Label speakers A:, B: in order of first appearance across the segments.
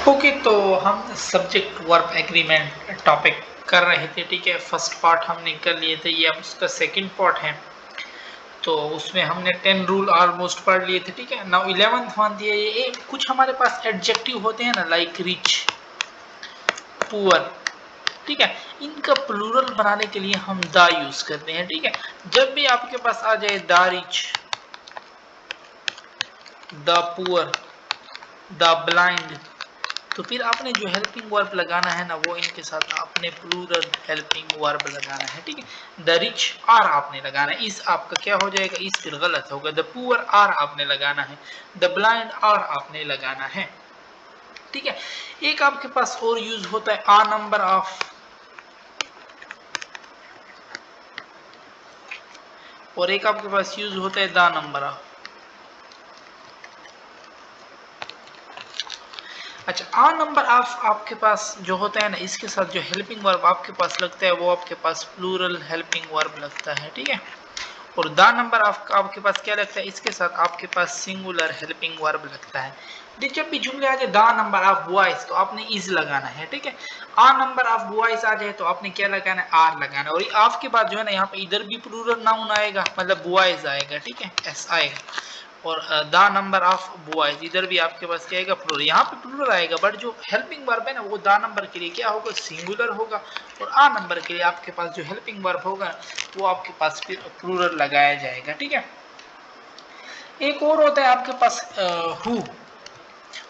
A: Okay, तो हम subject verb agreement topic कर रहे थे। ठीक है, फर्स्ट पार्ट हमने कर लिए थे, ये अब उसका सेकंड पार्ट है। तो उसमें हमने 10 रूल ऑलमोस्ट पढ़ लिए थे। ठीक है, नाउ 11th वन दिया ये कुछ हमारे पास एडजेक्टिव होते हैं ना, लाइक रिच, पुअर। ठीक है, इनका प्लूरल बनाने के लिए हम द यूज करते हैं। ठीक है, जब भी आपके पास आ जाए the rich, the poor, the blind, तो फिर आपने जो हेल्पिंग वर्ब लगाना है ना, वो इनके साथ आपने प्लूरल हेल्पिंग वर्ब लगाना है। ठीक है, द रिच आर आपने लगाना है, इस आपका क्या हो जाएगा, इस फिर गलत होगा। द पुअर आर आपने लगाना है, द ब्लाइंड आर आपने लगाना है। ठीक है, एक आपके पास और यूज होता है आ नंबर ऑफ, और एक आपके पास यूज होता है द नंबर ऑफ। अच्छा, आ नंबर ऑफ आपके पास जो होता है ना, इसके साथ जो हेल्पिंग वर्ब आपके पास लगता है वो आपके पास प्लूरल हेल्पिंग वर्ब लगता है। ठीक है, और द नंबर आपके पास क्या लगता है, इसके साथ आपके पास सिंगुलर हेल्पिंग वर्ब लगता है। जब भी जुमले आ जाए द नंबर ऑफ बॉयज तो आपने इज लगाना है। ठीक है, आ नंबर ऑफ बॉयज आ जाए तो आपने क्या लगाना है, आर लगाना है। और ऑफ के बाद जो है ना, यहाँ पे इधर भी प्लूरल नाउन आएगा, मतलब बॉयज आएगा। ठीक है, एस आएगा। और द नंबर ऑफ बॉयज इधर भी आपके पास क्या आएगा, प्लूरल। यहाँ पे प्लूरल आएगा, बट जो हेल्पिंग वर्ब है ना, वो द नंबर के लिए क्या होगा, सिंगुलर होगा। और आ नंबर के लिए आपके पास जो हेल्पिंग वर्ब होगा वो आपके पास फिर प्लूरल लगाया जाएगा। ठीक है, एक और होता है आपके पास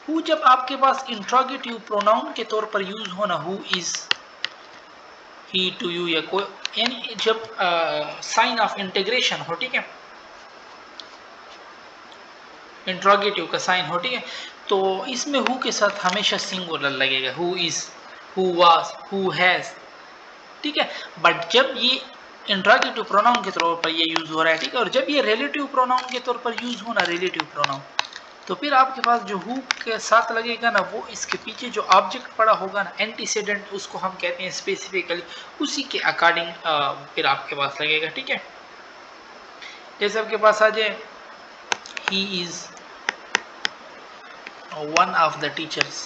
A: हु जब आपके पास इंट्रोगेटिव प्रोनाउन के तौर पर यूज होना, who is, he, to, you, या कोई, यानी जब साइन ऑफ इंटीग्रेशन हो। ठीक है, इंट्रोगेटिव का साइन हो। ठीक है, तो इसमें हु के साथ हमेशा सिंगुलर लगेगा, who is, who was, who has. ठीक है, बट जब ये इंट्रोगेटिव प्रोनाउन के तौर पर ये यूज हो रहा है, ठीक है, और जब ये रिलेटिव प्रोनाउन के तौर पर यूज होना, रिलेटिव प्रोनाउन, तो फिर आपके पास जो हु के साथ लगेगा ना, वो इसके पीछे जो ऑब्जेक्ट पड़ा होगा ना, एंटीसीडेंट उसको हम कहते हैं स्पेसिफिकली, उसी के अकॉर्डिंग फिर आपके पास लगेगा। ठीक है, जैसे आपके पास आ जाए he is one of the teachers,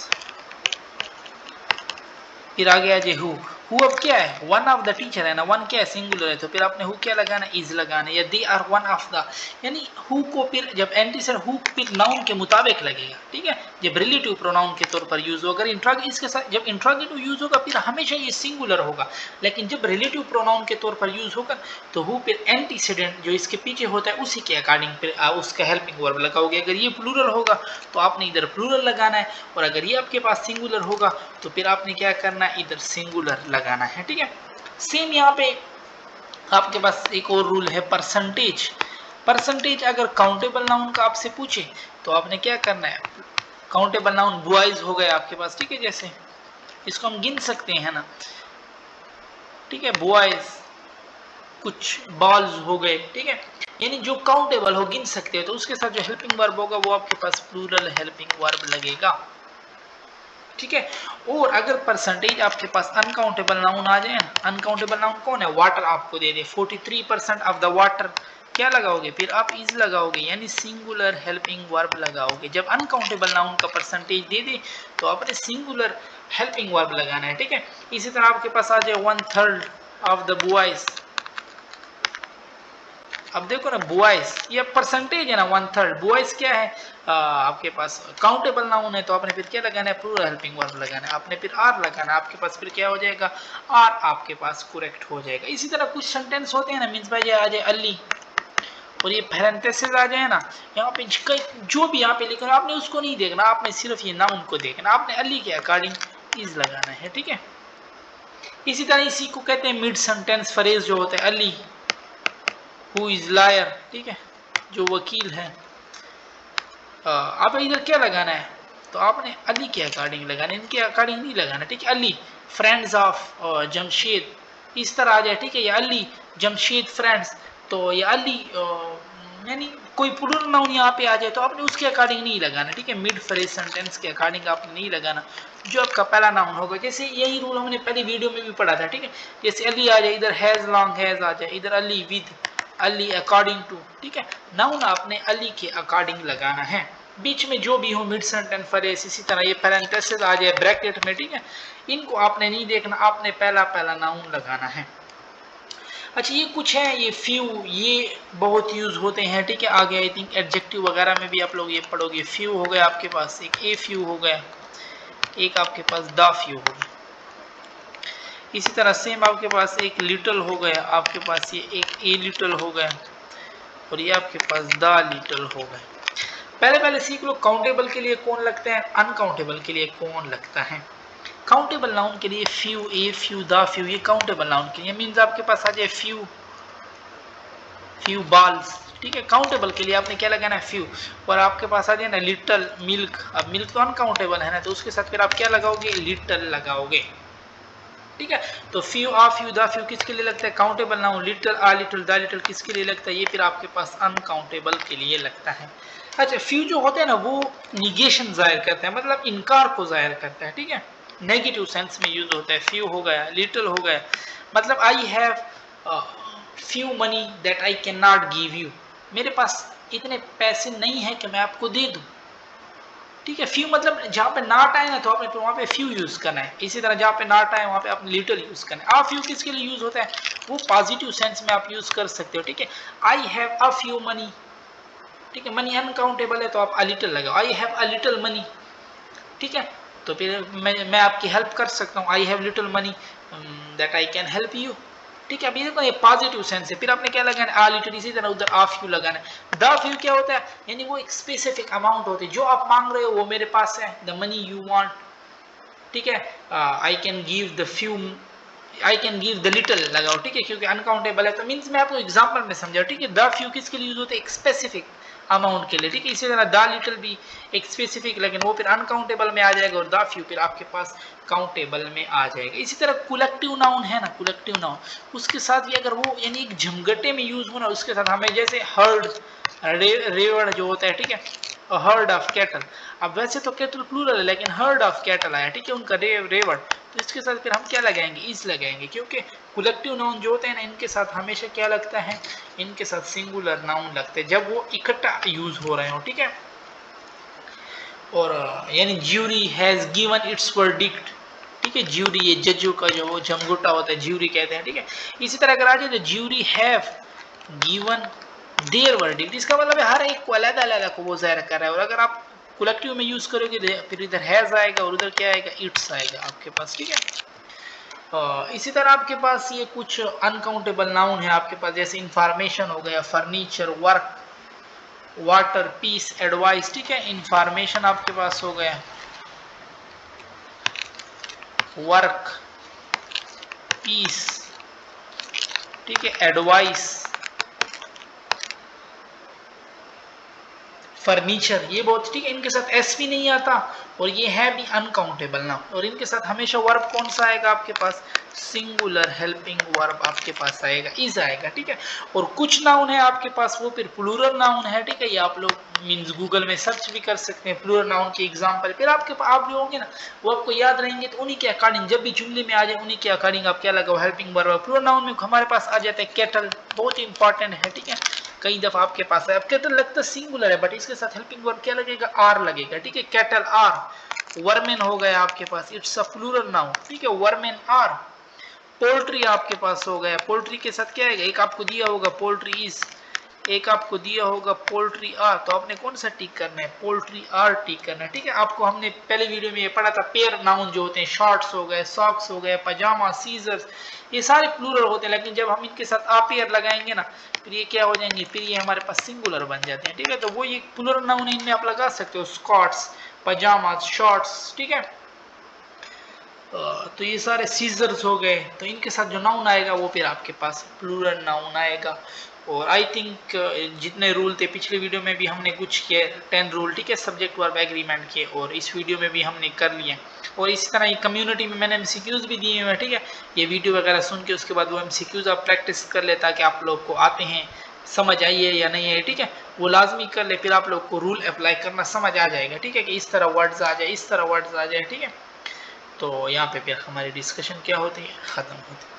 A: फिर आ गया जी हु अब क्या है, वन ऑफ द टीचर है ना, वन क्या है, सिंगुलर है, तो फिर आपने हु क्या लगाना, इज लगाना, या they are one of the, यानी हु को फिर जब एंटीसीडेंट हु फिर नाउन के मुताबिक लगेगा। ठीक है, जब रिलेटिव प्रोनाउन के तौर पर यूज होगा, इसके साथ जब इंट्रोगेटिव यूज होगा फिर हमेशा ये सिंगुलर होगा, लेकिन जब रिलेटिव प्रोनाउन के तौर पर यूज होगा तो हु फिर एंटीसीडेंट जो इसके पीछे होता है उसी के अकॉर्डिंग फिर उसका हेल्पिंग वर्ब लगाओगे। अगर ये प्लूरल होगा तो आपने इधर प्लूरल लगाना है, और अगर ये आपके पास सिंगुलर होगा तो फिर आपने क्या करना है, इधर सिंगुलर लगाना है। ठीक है, सेम यहाँ पे आपके पास एक और रूल है, परसेंटेज। परसेंटेज अगर काउंटेबल नाउन का आपसे पूछे तो आपने क्या करना है, काउंटेबल नाउन बॉयज हो गए आपके पास। ठीक है, जैसे इसको हम गिन सकते हैं ना। ठीक है, बॉयज, कुछ बॉल्स हो गए। ठीक है, यानी जो काउंटेबल हो, गिन सकते हो, तो उसके साथ जो हेल्पिंग वर्ब होगा वो आपके पास प्लूरल हेल्पिंग वर्ब लगेगा। ठीक है, और अगर परसेंटेज आपके पास अनकाउंटेबल नाउन आ जाए, अनकाउंटेबल नाउन कौन है, वाटर आपको दे दे 43% ऑफ द वाटर, क्या लगाओगे, फिर आप इज लगाओगे, यानी सिंगुलर हेल्पिंग वर्ब लगाओगे। जब अनकाउंटेबल नाउन का परसेंटेज दे दे तो आपने सिंगुलर हेल्पिंग वर्ब लगाना है। ठीक है, इसी तरह आपके पास आ जाए 1/3 ऑफ द बॉयज। अब देखो ना, बॉयज ये परसेंटेज है ना, 1/3, बॉयज क्या है, आपके पास काउंटेबल नाउन है, तो आपने फिर क्या लगाना है, प्लूरल हेल्पिंग वर्ब लगाना है, आपने फिर आर लगाना है, आपके पास फिर क्या हो जाएगा, आर आपके पास करेक्ट हो जाएगा। इसी तरह कुछ सेंटेंस होते हैं ना, मीन्स भाई आ जाए अली, और ये पैरेंथेसिस आ जाए ना, यहाँ पे जो भी यहाँ पे लिखा आपने उसको नहीं देखना, आपने सिर्फ ये नाउन को देखना, आपने अली के अकॉर्डिंग इज लगाना है। ठीक है, इसी तरह इसी को कहते हैं मिड सेंटेंस फ्रेज जो होता है, अली हु इज लायर। ठीक है, जो वकील है। आप इधर क्या लगाना है, तो आपने अली के अकॉर्डिंग लगाना है, इनके अकॉर्डिंग नहीं लगाना। ठीक है, अली फ्रेंड्स ऑफ जमशेद, इस तरह आ जाए। ठीक है, ये अली जमशेद फ्रेंड्स, तो ये अली यानी कोई प्लूरल नाउन यहाँ पे आ जाए तो आपने उसके अकॉर्डिंग नहीं लगाना। ठीक है, मिड फ्रेज सेंटेंस के अकॉर्डिंग आपने नहीं लगाना, जो आपका पहला नाउन होगा। जैसे यही रूल हमने पहली वीडियो में भी पढ़ा था। ठीक है, जैसे अली आ जाए, इधर हैज लॉन्ग हैज आ जाए, इधर अली विद, अली अकॉर्डिंग टू। ठीक है, नाउन आपने अली के अकॉर्डिंग लगाना है। बीच में जो भी हो मिड सेंटेंस फ्रेज, इसी तरह ये पैरेंथेसिस आ जाए ब्रैकेट में, ठीक है, इनको आपने नहीं देखना, आपने पहला पहला नाउन लगाना है। अच्छा ये कुछ है, ये फ्यू, ये बहुत यूज होते हैं, ठीक है। आगे आई थिंक एडजेक्टिव वगैरह में भी आप लोग ये पढ़ोगे। फ्यू हो गया आपके पास, एक ए फ्यू हो गया, एक आपके पास द फ्यू हो गया। इसी तरह सेम आपके पास एक लिटल हो गया, आपके पास ये एक ए लिटल हो गया, और ये आपके पास द लिटल हो गया। पहले पहले सीख लो काउंटेबल के लिए कौन लगता है, अनकाउंटेबल के लिए कौन लगता है। काउंटेबल नाउन के लिए few, a few, the few, ये काउंटेबल नाउन के लिए मींस आपके पास आ जाए फ्यू, फ्यू बाल्स, ठीक है। काउंटेबल के लिए आपने क्या लगाना है, फ्यू। और आपके पास आ जाए ना लिटल, मिल्क, अब मिल्क तो अनकाउंटेबल है ना, तो उसके साथ फिर आप क्या लगाओगे, लिटल लगाओगे, ठीक है। तो few, uh few, the few किसके लिए लगता है, countable noun. Little, a little, the little किसके लिए लगता है, ये फिर आपके पास अनकाउंटेबल के लिए लगता है। अच्छा फ्यू जो होते हैं ना वो निगेशन जाहिर करते हैं, मतलब इनकार को जाहिर करता है, ठीक है, नेगेटिव सेंस में यूज होता है। फ्यू हो गया, लिटल हो गया, मतलब I have few money that I can not give you, मेरे पास इतने पैसे नहीं है कि मैं आपको दे दूं, ठीक है। फ्यू मतलब जहां पे नॉट आए ना तो आपने वहां पे फ्यू यूज करना है। इसी तरह जहां पे नॉट आए वहां पे आपने लिटल यूज करना है। आ फ्यू किसके लिए यूज होता है, वो पॉजिटिव सेंस में आप यूज कर सकते हो, ठीक है। I have a few money, ठीक है, मनी अनकाउंटेबल है तो आप अ लिटल लगाओ। I have a little money, ठीक है, तो फिर मैं आपकी हेल्प कर सकता हूँ। I have little money that I can help you, ठीक है। अब ये देखो ये पॉजिटिव सेंस है, फिर आपने क्या लगाना है, आ लिटल, इसी तरह उधर आ फ्यू लगाना है। द फ्यू क्या होता है, यानी वो एक स्पेसिफिक अमाउंट होती है, जो आप मांग रहे हो वो मेरे पास है, द मनी यू वांट, ठीक है। I can give the few, I can give the little लगाओ, ठीक है, क्योंकि अनकाउंटेबल है तो मींस मैं आपको एग्जांपल में समझा, ठीक है। द फ्यू किसके लिए यूज होता है, एक स्पेसिफिक अमाउंट के लिए, ठीक है। इसी तरह द लिटल भी एक स्पेसिफिक, लेकिन वो फिर अनकाउंटेबल में आ जाएगा, और द फ्यू फिर आपके पास काउंटेबल में आ जाएगा। इसी तरह कुलेक्टिव नाउन है ना, कुलेक्टिव नाउन, उसके साथ भी अगर वो यानी एक झमगटे में यूज हो ना, उसके साथ हमें जैसे हर्ड, रेवड़ जो होता है, ठीक है, हर्ड ऑफ कैटल। अब वैसे तो कैटल प्लूरल है, लेकिन हर्ड ऑफ कैटल आया, ठीक है, उनका रेवड़, तो इसके साथ फिर हम क्या लगाएंगे, इज लगाएंगे, क्योंकि कुलेक्टिव नाउन जो होते हैं ना इनके साथ हमेशा क्या लगता है, इनके साथ सिंगुलर नाउन लगते हैं जब वो इकट्ठा यूज हो रहे हो, ठीक है। और यानी jury has given it's verdict, ठीक है, ज्यूरी ये जजों का जो वो जमघुटा होता है, ज्यूरी कहते हैं, ठीक है। इसी तरह अगर आ जाए तो jury have given their verdict, इसका मतलब है हर एक को अलग अलग को वो जाहिर कर रहा है। और अगर आप कलेक्टिव में यूज करोगे फिर इधर हैज आएगा और उधर क्या आएगा, इट्स आएगा आपके पास, ठीक है। इसी तरह आपके पास ये कुछ अनकाउंटेबल नाउन है आपके पास, जैसे इंफॉर्मेशन हो गया, furniture, work, water, piece, advice, ठीक है। इंफॉर्मेशन आपके पास हो गया, वर्क, पीस, ठीक है, एडवाइस, फर्नीचर, ये बहुत, ठीक है, इनके साथ एस भी नहीं आता, और ये है भी अनकाउंटेबल नाउन। और इनके साथ हमेशा वर्ब कौन सा आएगा आपके पास, सिंगुलर हेल्पिंग वर्ब आपके पास आएगा, इज आएगा, ठीक है। और कुछ नाउन है आपके पास वो फिर प्लूरल नाउन है, ठीक है, ये आप लोग मींस गूगल में सर्च भी कर सकते हैं प्लूरल नाउन के एग्जांपल। फिर आपके आप जो होंगे ना वो आपको याद रहेंगे, तो उन्हीं के अकॉर्डिंग जब भी जुमले में आ जाए उन्हीं के अकॉर्डिंग आप क्या लगाओ, हेल्पिंग वर्ब। प्लूरल नाउन में हमारे पास आ जाता है कैटल, बहुत इंपॉर्टेंट है, ठीक है, कई दफा आपके पास है। अब कैटल लगता है सिंगुलर है, बट इसके साथ हेल्पिंग वर्ब क्या लगेगा, आर लगेगा, ठीक है, कैटल आर। वर्मेन हो गया आपके पास, इट्स अ प्लूरल नाउन, ठीक है, वर्मेन आर। पोल्ट्री आपके पास हो गया, पोल्ट्री के साथ क्या है, एक आपको दिया होगा पोल्ट्री इज, एक आपको दिया होगा पोल्ट्री आर, तो आपने कौन सा टिक करना है, पोल्ट्री आर टिक करना है, ठीक है। आपको हमने पहले वीडियो में ये पढ़ा था, पेयर नाउन जो होते हैं, शॉर्ट्स हो गए, सॉक्स हो गए, पजामा, सीजर्स, ये सारे प्लूरल होते हैं, लेकिन जब हम इनके साथ आ पेयर लगाएंगे ना फिर ये क्या हो जाएंगे, फिर ये हमारे पास सिंगुलर बन जाते हैं, ठीक है। तो वो ये प्लूरल नाउन इनमें आप लगा सकते हो, स्कॉट्स, पजामा, शॉर्ट्स, ठीक है। तो ये सारे सीजर्स हो गए, तो इनके साथ जो नाउन आएगा वो फिर आपके पास प्लूरल नाउन आएगा। और आई थिंक जितने रूल थे पिछले वीडियो में भी हमने कुछ किए, 10 रूल, ठीक है, सब्जेक्ट वर्ब एग्रीमेंट के, और इस वीडियो में भी हमने कर लिए। और इसी तरह ये कम्युनिटी में मैंने एमसीक्यूज भी दिए हुए हैं, ठीक है, ये वीडियो वगैरह सुन के उसके बाद वो एमसीक्यूज आप प्रैक्टिस कर ले, ताकि आप लोग को आते हैं, समझ आई है या नहीं है, ठीक है, वो लाजमी कर ले, फिर आप लोग को रूल अप्लाई करना समझ आ जाएगा, ठीक है, कि इस तरह वर्ड्स आ जाए, इस तरह वर्ड्स आ जाए, ठीक है। तो यहाँ पे फिर हमारी डिस्कशन क्या होती है, ख़त्म होती है।